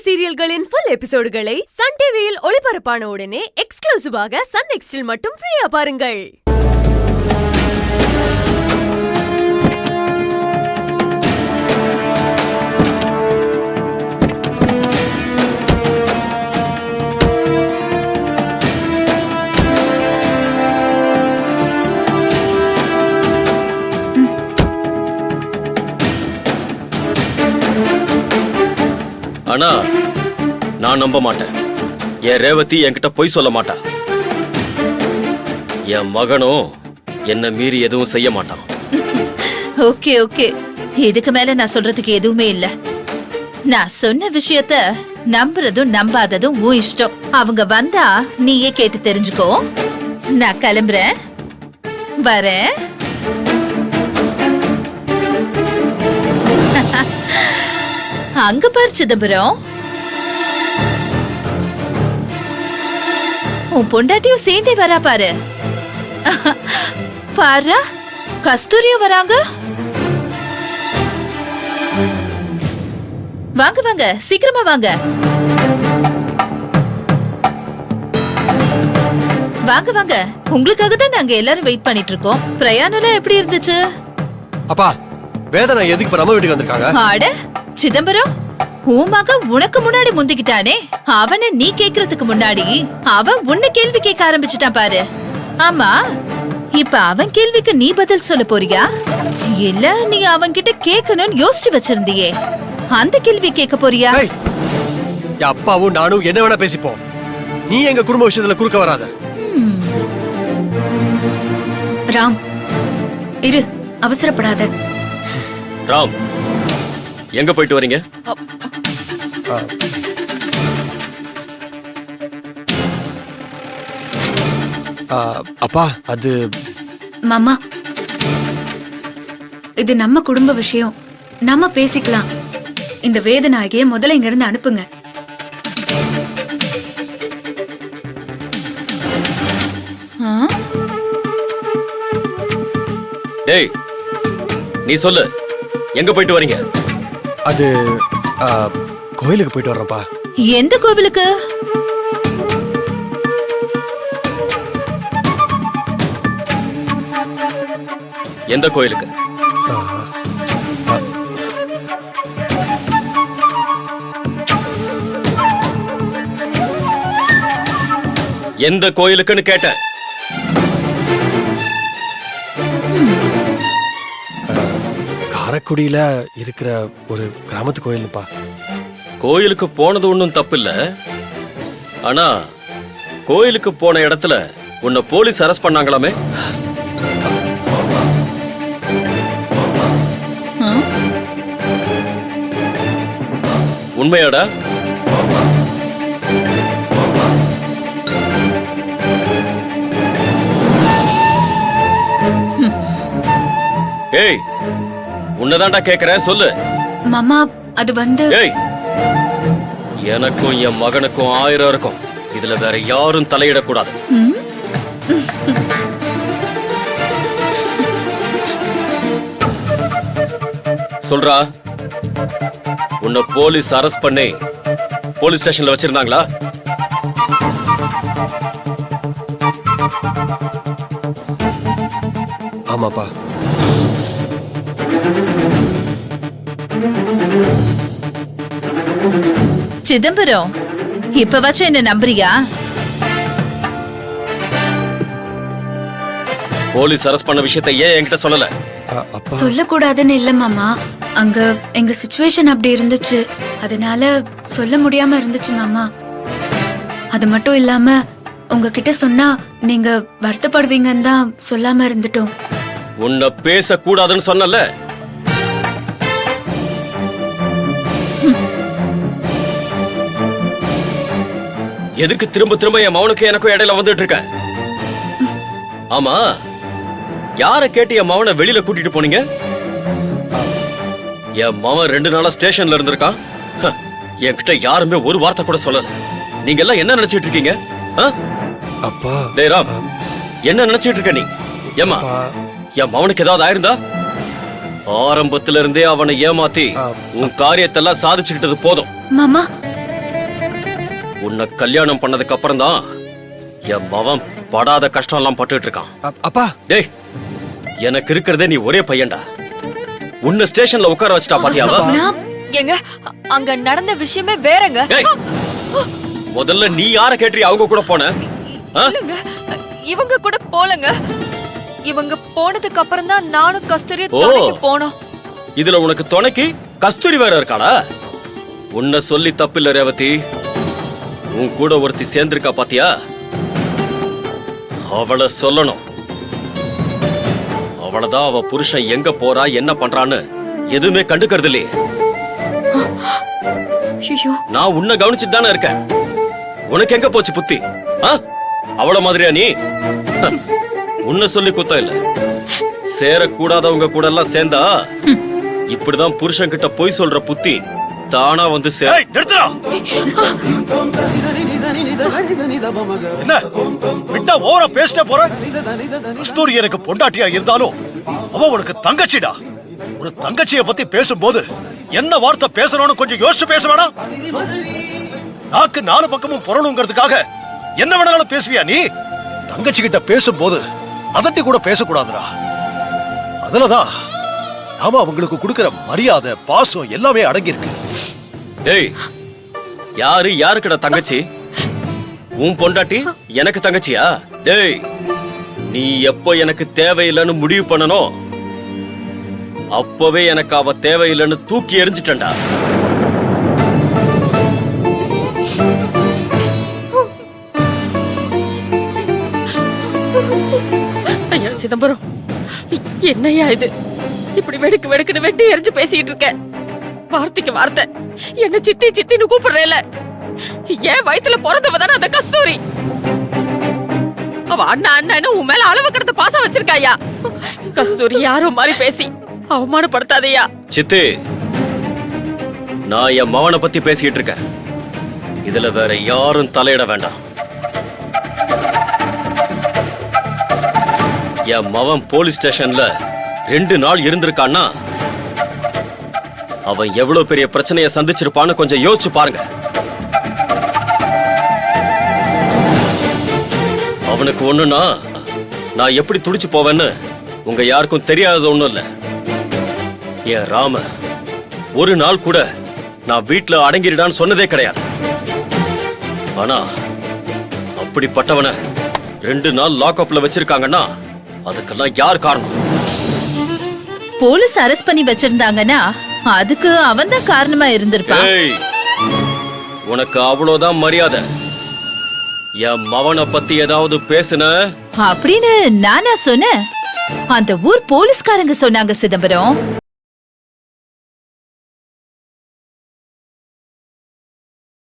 சீரியல்களின் full எபிசோடுகளை Sun டிவியில் ஒளிபரப்பான உடனே எக்ஸ்க்ளூசிவாக சன் நெக்ஸ்டில் மட்டும் ஃப்ரீயா பாருங்கள். ஆனா நான் நம்ப மாட்டேன். என் ரேவதி என்கிட்ட பொய் சொல்ல மாட்டா. என் மகனும் என்ன மீறி எதுவும் செய்ய மாட்டான். ஓகே ஓகே, இதுக்கு மேல நான் சொல்றதுக்கு எதுவுமே இல்ல. நான் சொன்ன விஷயத்த நம்புறதும் நம்பாததும் உன் இஷ்டம். அவங்க வந்தா நீயே கேட்டு தெரிஞ்சுக்கோ. நான் கிளம்புறேன், வரேன். அங்க பாரு சிதம்பரம், உன் பொண்டாட்டியும் சேர்ந்தே வரா பாரு. பாரு, கஸ்தூரியும் வராங்க. வாங்க வாங்க, சீக்கிரமா வாங்க. வாங்க வாங்க, உங்களுக்காக தான் நாங்க எல்லாரும் வெயிட் பண்ணிட்டு இருக்கோம். பிரயாணம் எப்படி இருந்துச்சு? அப்பா, வேதனை எதுக்கு இப்ப நம்ம வீட்டுக்கு வந்திருக்காங்க? ஆட சிதம்பரம், உன் மகன் உனக்கு முன்னாடி முந்திக்கிட்டானே, அவனை நீ கேக்குறதுக்கு முன்னாடி அவன் உன்னை கேள்வி கேட்க ஆரம்பிச்சுட்டான் பாரு. ஆமா, இப்ப அவன் கேள்விக்கு நீ பதில் சொல்ல போறியா இல்ல நீ அவன் கிட்ட கேட்கணும்னு யோசிச்சு வச்சிருந்தியே அந்த கேள்வி கேட்க போறியா? அப்பாவும் நானும் என்ன வேணா பேசிப்போம். நீ எங்க குடும்ப விஷயத்துல குறுக்க வராத. ராம், இரு, அவசரப்படாத. ராம், எங்க போயிட்டு வரீங்க? அப்பா, அது மாமா, இது நம்ம குடும்ப விஷயம், நம்ம பேசிக்கலாம். இந்த வேதனாகிய முதல்ல இங்க இருந்து அனுப்புங்க. டேய், நீ சொல்லு, எங்க போயிட்டு வரீங்க? அது கோயிலுக்கு போயிட்டு வர்றப்பா. எந்த கோவிலுக்கு? எந்த கோயிலுக்கு? எந்த கோயிலுக்குன்னு கேட்டேன். காரைக்குடியில இருக்கிற ஒரு கிராமத்து கோயில்ப்பா. கோயிலுக்கு போனது ஒன்றும் தப்பு இல்ல. ஆனா கோயிலுக்கு போன இடத்துல உன்னை போலீஸ் அரெஸ்ட் பண்ணாங்களாமே? உண்மையாடா? ஏய், உன்னதான்டா கேக்குறேன், சொல்லு. மாமா, அது வந்து ஏய், எனக்கும் என் மகனுக்கும் 1000 இருக்கும். இதுல வேற யாரும் தலையிடக்கூடாது. சொல்றா, உன்னை போலீஸ் அரெஸ்ட் பண்ணி போலீஸ் ஸ்டேஷன்ல வச்சிருந்தாங்களா? ஆமாப்பா. சிதம்பரம், இப்ப வச்சு என்ன நம்புறியா? போலீஸ் அரெஸ்ட் பண்ண விஷயத்தை ஏன் என்கிட்ட சொல்லல? சொல்லக்கூடாதுன்னு இல்ல மாமா, அங்க எங்க சிச்சுவேஷன் அப்படி இருந்துச்சு, அதனால சொல்ல முடியாம இருந்துச்சு மாமா. அது மட்டும் இல்லாம உங்ககிட்ட சொன்னா நீங்க வருத்தப்படுவீங்கன்னு தான் சொல்லாம இருந்துட்டோம். உன்னை பேசக்கூடாதுன்னு சொன்னல. எதுக்கு திரும்ப திரும்ப என் மவனுக்கு எனக்கும் இடையில வந்துட்டு இருக்க? ஆமா, யார கேட்டு என் மவனை வெளியில கூட்டிட்டு போனீங்க? என் மவன் 2 நாளா ஸ்டேஷன்ல இருந்திருக்கான். என்கிட்ட யாருமே ஒரு வார்த்தை கூட சொல்லல. நீங்க எல்லாம் என்ன நினைச்சிட்டு இருக்கீங்க? அப்பா, டேய் ராம், என்ன நினைச்சிட்டு இருக்க நீ? ஏமா, என் மவனுக்கு ஏதாவது ஆயிருந்தா? ஆரம்பத்துல இருந்தே அவனை ஏமாத்தி உன் காரியத்தெல்லாம் சாதிச்சுக்கிட்டது போதும். மாமா, உன்னை கல்யாணம் பண்ணதுக்கு அப்புறம் தான் என் மவன் படாத கஷ்டம் எல்லாம் பட்டுட்டு இருக்கான். அப்பா டேய், எனக்கு இருக்கிறதே நீ ஒரே பையன்டா. உன்னை ஸ்டேஷன்ல உட்கார வச்சுட்டா பாத்தியாவா? நான் எங்க அங்க நடந்த விஷயமே வேறங்க. டேய், முதல்ல நீ யார கேட்டு அவங்க கூட போன? ஆ? இல்லங்க, இவங்க கூட போலங்க. இவங்க போனதுக்கு அப்புறம் தான் நானும் கஸ்தூரி ஓ. துணைக்கு போனோம். இதுல உனக்கு துணைக்கு கஸ்தூரி வேற இருக்காளா? உன்னை சொல்லி தப்பில்ல ரேவதி. உன் கூட ஒருத்தி சேர்ந்திருக்கா பாத்தியா? அவளை சொல்லணும். அவளதான் அவ புருஷன் எங்க போறா என்ன பண்றான்னு எதுவுமே கண்டுக்கிறது இல்லையே. ஐயோ, நான் உன்னை கவனிச்சுட்டு தானே இருக்கேன். உனக்கு எங்க போச்சு புத்தி? ஆ? அவள மாதிரியா நீ? உன்னை சொல்லி குத்தம் இல்ல. சேரக்கூடாதவங்க கூட எல்லாம் சேர்ந்தா இப்படிதான் புருஷன் கிட்ட போய் சொல்ற புத்தி தானா வந்து சேர. நிறுத்துறா. என்ன விட்டா ஓவரா பேசிட்டே போற? கஸ்தூரி எனக்கு பொண்டாட்டியா இருந்தாலும் அவ உனக்கு தங்கச்சிடா. ஒரு தங்கச்சிய பத்தி பேசும்போது என்ன வார்த்தை பேசணும்னு கொஞ்சம் யோசிச்சு பேச வேணாம்? நாக்கு நாலு பக்கமும் புரணுங்கிறதுக்காக என்ன வேணாலும் பேசுவியா நீ? தங்கச்சி கிட்ட பேசும்போது அதட்டி கூட பேசக்கூடாதுடா. அதுலதான் நாம அவங்களுக்கு கொடுக்கிற மரியாதை பாசம் எல்லாமே அடங்கியிருக்கு. டேய், யாரு யாருக்கிட்ட தங்கச்சி? உன் பொண்டாட்டி எனக்கு தங்கச்சியா? டேய், நீ எப்போ எனக்கு தேவையில்லைன்னு முடிவு பண்ணணும் அப்பவே எனக்கு அவ தேவையில்லைன்னு தூக்கி எறிஞ்சிட்டா. ஐயா சிதம்பரம், என்னையா இது? இப்படி வெடுக்கு வெடுக்குன்னு வெட்டி எரிஞ்சு பேசிட்டு இருக்க. வார்த்தைக்கு வார்த்தை என்ன சித்தி சித்தின்னு கூப்பிடுறேல. ஏன் வயித்துல பிறந்தவ தானே அந்த கஸ்தூரி. அவ அண்ணா அண்ணன்னு உன் மேல அளவு கடந்த பாசம் வச்சிருக்காயா. கஸ்தூரி யாரோ மாதிரி பேசி அவமானப்படுத்தாதையா. சித்து, நான் என் மவனை பத்தி பேசிட்டு இருக்கேன். இதுல வேற யாரும் தலையிட வேண்டாம். என் மவன் போலீஸ் ஸ்டேஷன்ல 2 நாள் இருந்திருக்கான்னா அவன் எவ்வளவு பெரிய பிரச்சனையை சந்திச்சிருப்பான்னு கொஞ்சம் யோசிச்சு பாருங்க. அவனுக்கு ஒண்ணுனா நான் எப்படி துடிச்சு போவேன்னு உங்க யாருக்கும் தெரியாதது ஒண்ணும் இல்ல. என் ராம ஒரு நாள் கூட நான் வீட்டுல அடங்கிடான்னு சொன்னதே கிடையாது. ஆனா அப்படிப்பட்டவனை 2 நாள் லாக்அப்ல வச்சிருக்காங்கன்னா அதுக்கெல்லாம் யார் காரணம்? போலீஸ் அரெஸ்ட் பண்ணி வச்சிருந்தாங்கன்னா அதுக்கு அவன் தான் காரணமா இருந்திருப்பான். ஏய், உனக்கு அவ்வளவுதான் மரியாதை. என் மவனை பத்தி ஏதாவது பேசுன அப்படின்னு நானா சொன்னேன்? அந்த ஊர் போலீஸ்காரங்க சொன்னாங்க சிதம்பரம்.